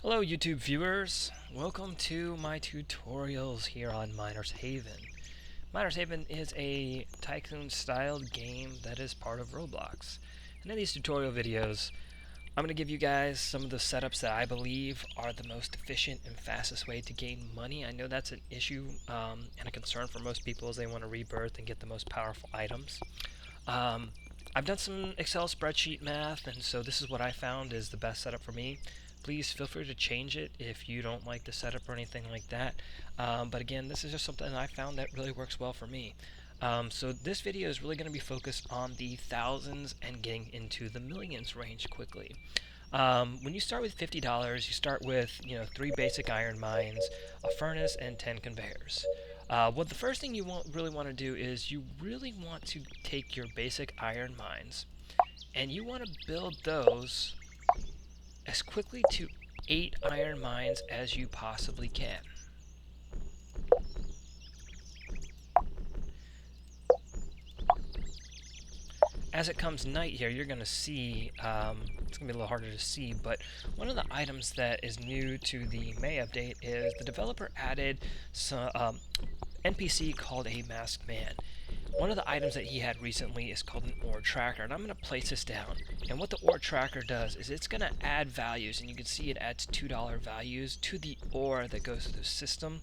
Hello YouTube viewers, welcome to my tutorials here on Miner's Haven. Miner's Haven is a tycoon styled game that is part of Roblox. And in these tutorial videos, I'm going to give you guys some of the setups that I believe are the most efficient and fastest way to gain money. I know that's an issue and a concern for most people as they want to rebirth and get the most powerful items. I've done some Excel spreadsheet math, and so this is what I found is the best setup for me. Please feel free to change it if you don't like the setup or anything like that. But again, this is just something I found that really works well for me. So this video is really going to be focused on the thousands and getting into the millions range quickly. When you start with $50, you start with 3 basic iron mines, a furnace, and 10 conveyors. Well, the first thing you really want to do is you really want to take your basic iron mines and you want to build those as quickly to 8 iron mines as you possibly can. As it comes night here, you're going to see, it's going to be a little harder to see, but one of the items that is new to the May update is the developer added some NPC called a masked man. One of the items that he had recently is called an ore tracker, and I'm going to place this down. And what the ore tracker does is it's going to add values, and you can see it adds $2 values to the ore that goes through the system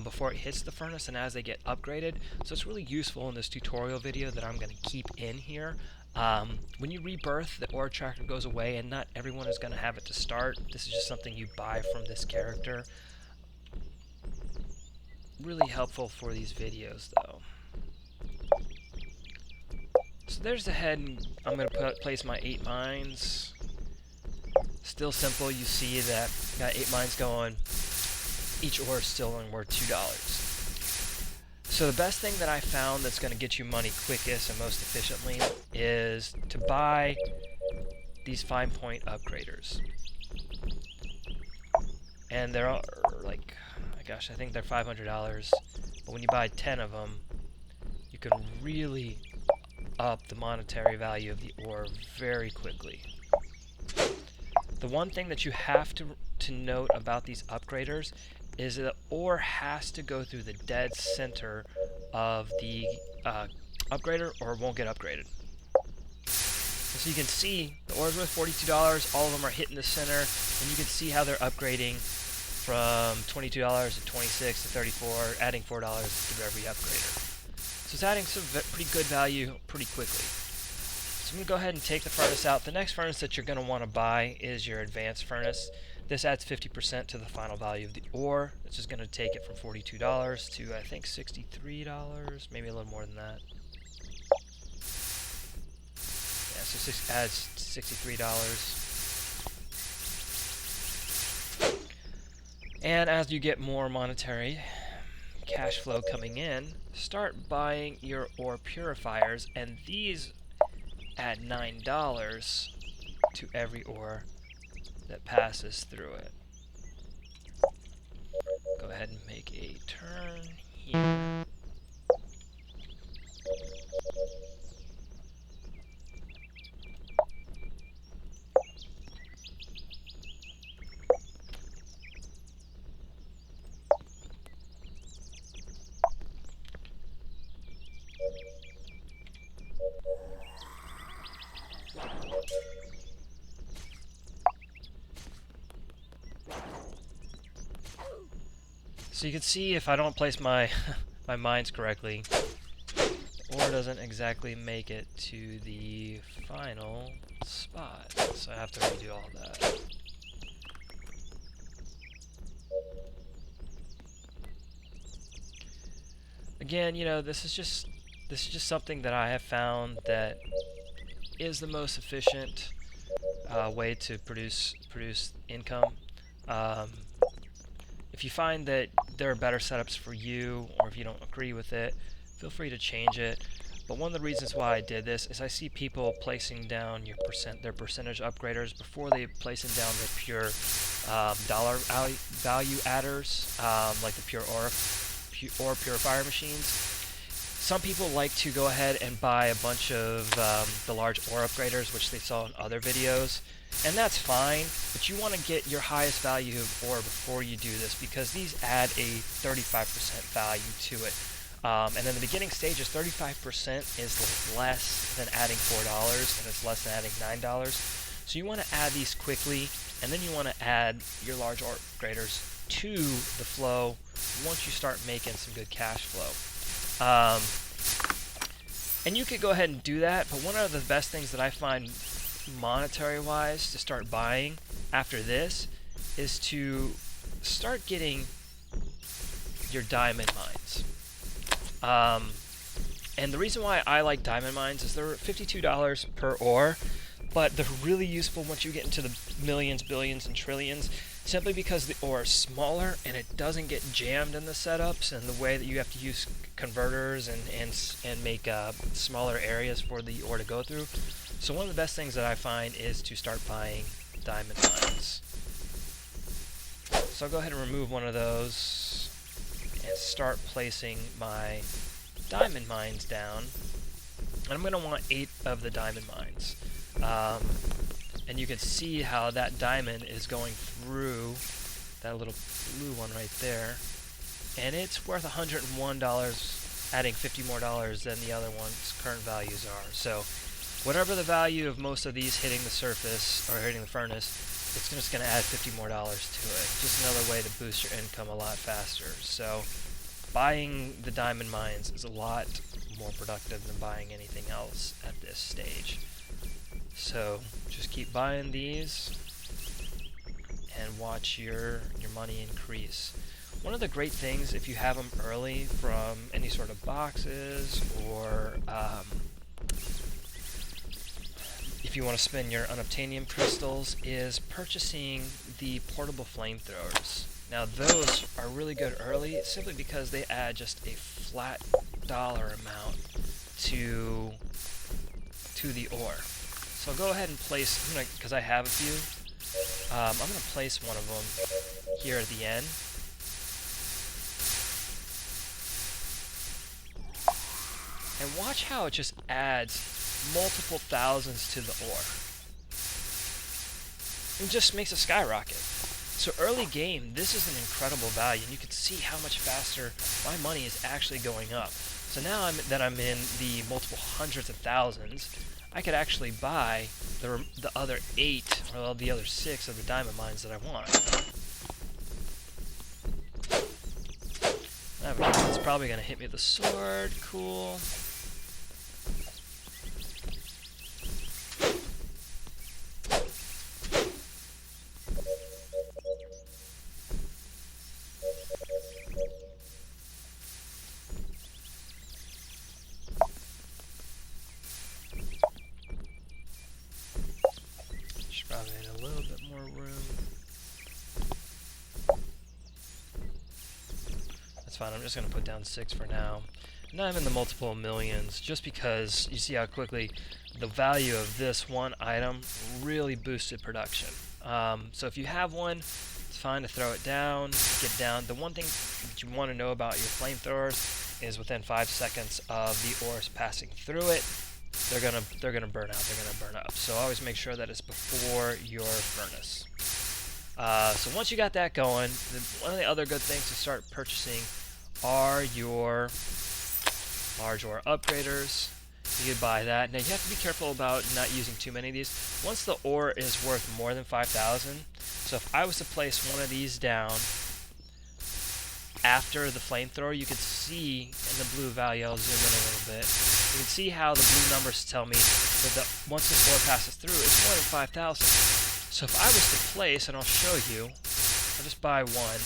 before it hits the furnace and as they get upgraded. So it's really useful in this tutorial video that I'm going to keep in here. When you rebirth, the ore tracker goes away, and not everyone is going to have it to start. This is just something you buy from this character. Really helpful for these videos, though. So there's the head, and I'm going to place my 8 mines. Still simple, you see that got 8 mines going. Each ore is still only worth $2. So the best thing that I found that's going to get you money quickest and most efficiently is to buy these 5-point upgraders. And they're all, like, gosh, I think they're $500. But when you buy 10 of them, you can really up the monetary value of the ore very quickly. The one thing that you have to note about these upgraders is that the ore has to go through the dead center of the upgrader or it won't get upgraded. So you can see the ore's worth $42, all of them are hitting the center, and you can see how they're upgrading from $22 to $26 to $34, adding $4 to every upgrader. So it's adding some pretty good value pretty quickly. So I'm going to go ahead and take the furnace out. The next furnace that you're going to want to buy is your advanced furnace. This adds 50% to the final value of the ore. It's just going to take it from $42 to I think $63, maybe a little more than that. Yeah, so it adds $63. And as you get more monetary cash flow coming in, start buying your ore purifiers, and these add $9 to every ore that passes through it. Go ahead and make a turn here. So you can see if I don't place my my mines correctly, ore doesn't exactly make it to the final spot. So I have to redo all that. Again, this is just something that I have found that is the most efficient way to produce income. If you find that there are better setups for you, or if you don't agree with it, feel free to change it. But one of the reasons why I did this is I see people placing down their percentage upgraders before they placing down their pure dollar value adders, like the pure ore purifier machines. Some people like to go ahead and buy a bunch of the large ore upgraders, which they saw in other videos, And that's fine, but you want to get your highest value of ore before you do this, because these add a 35% value to it. And in the beginning stages, 35% is less than adding $4, and it's less than adding $9. So you want to add these quickly, and then you want to add your large ore upgraders to the flow once you start making some good cash flow. And you could go ahead and do that, but one of the best things that I find monetary-wise to start buying after this is to start getting your diamond mines. And the reason why I like diamond mines is they're $52 per ore, but they're really useful once you get into the millions, billions, and trillions, simply because the ore is smaller and it doesn't get jammed in the setups and the way that you have to use converters and make smaller areas for the ore to go through. So one of the best things that I find is to start buying diamond mines. So I'll go ahead and remove one of those and start placing my diamond mines down. And I'm going to want 8 of the diamond mines. And you can see how that diamond is going through that little blue one right there. And it's worth $101, adding $50 more than the other one's current values are. So whatever the value of most of these hitting the surface or hitting the furnace, it's just going to add $50 more to it. Just another way to boost your income a lot faster. So buying the diamond mines is a lot more productive than buying anything else at this stage. So just keep buying these and watch your money increase. One of the great things, if you have them early from any sort of boxes, or if you want to spend your unobtainium crystals, is purchasing the portable flamethrowers. Now those are really good early simply because they add just a flat dollar amount to the ore. So I'll go ahead and place, because I have a few, I'm going to place one of them here at the end. And watch how it just adds multiple thousands to the ore. It just makes it skyrocket. So early game, this is an incredible value, and you can see how much faster my money is actually going up. So now that I'm in the multiple hundreds of thousands, I could actually buy the other 8, or the other 6 of the diamond mines that I want. It's probably going to hit me with a sword. Cool. Probably need a little bit more room. That's fine, I'm just going to put down 6 for now. Now I'm in the multiple millions, just because you see how quickly the value of this one item really boosted production. So if you have one, it's fine to throw it down, get down. The one thing that you want to know about your flamethrowers is within 5 seconds of the ores passing through it, they're gonna burn out. They're gonna burn up. So always make sure that it's before your furnace. So once you got that going, one of the other good things to start purchasing are your large ore upgraders. You could buy that. Now you have to be careful about not using too many of these. Once the ore is worth more than 5,000, so if I was to place one of these down after the flamethrower, you could see in the blue value, I'll zoom in a little bit, you can see how the blue numbers tell me that once this ore passes through, it's more than 5,000. So if I was to place, and I'll show you, I'll just buy one.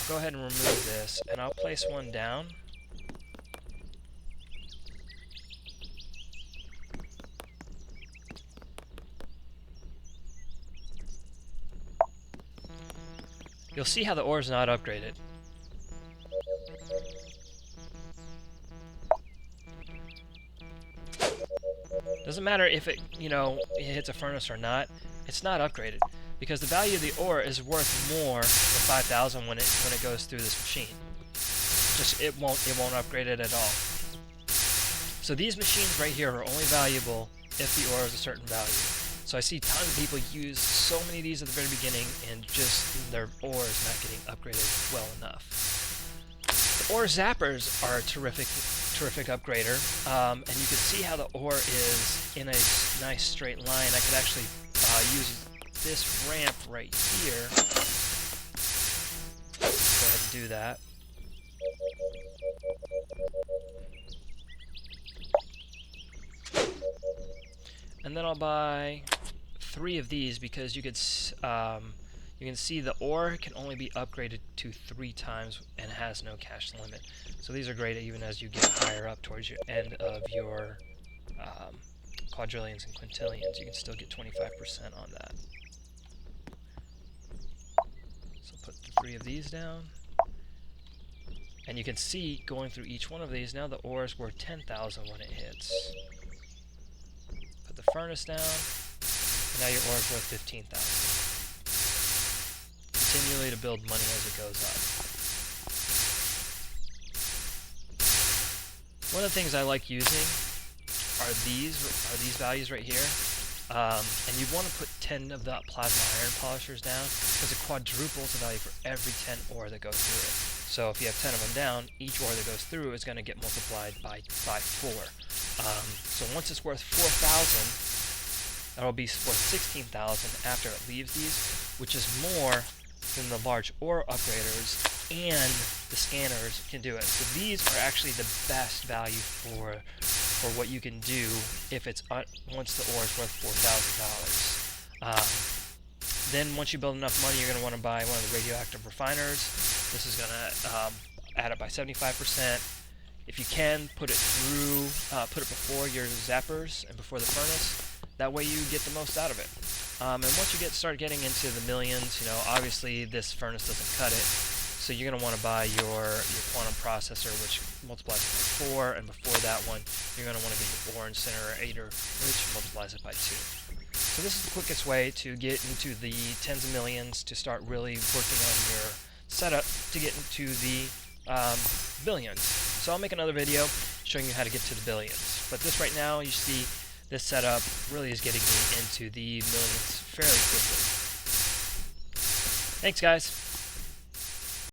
I'll go ahead and remove this, and I'll place one down. You'll see how the ore is not upgraded. Doesn't matter if it, it hits a furnace or not. It's not upgraded because the value of the ore is worth more than 5,000 when it goes through this machine. Just it won't upgrade it at all. So these machines right here are only valuable if the ore is a certain value. So I see tons of people use so many of these at the very beginning, and just their ore is not getting upgraded well enough. The ore zappers are a terrific upgrader, and you can see how the ore is in a nice straight line. I could actually use this ramp right here. Go ahead and do that. And then I'll buy 3 of these because you can see the ore can only be upgraded to 3 times and has no cash limit. So these are great even as you get higher up towards your end of your quadrillions and quintillions. You can still get 25% on that. So put 3 of these down. And you can see going through each one of these, now the ore is worth 10,000 when it hits. Put the furnace down, and now your ore is worth 15,000. Continually to build money as it goes up. One of the things I like using are these values right here. And you want to put 10 of the plasma iron polishers down because it quadruples the value for every 10 ore that goes through it. So if you have 10 of them down, each ore that goes through is going to get multiplied by 4. So once it's worth 4,000, that'll be worth 16,000 after it leaves these, which is more than the large ore upgraders and the scanners can do it. So these are actually the best value for what you can do if it's once the ore is worth $4,000. Then once you build enough money, you're going to want to buy one of the radioactive refiners. This is going to add it by 75%. If you can, put it before your zappers and before the furnace. That way you get the most out of it. And once you start getting into the millions, obviously this furnace doesn't cut it. So you're going to want to buy your quantum processor, which multiplies it by 4, and before that one, you're going to want to get your ore incinerator, which multiplies it by 2. So this is the quickest way to get into the tens of millions, to start really working on your setup to get into the billions. So I'll make another video showing you how to get to the billions. But this right now, you see, this setup really is getting me into the millions fairly quickly. Thanks, guys.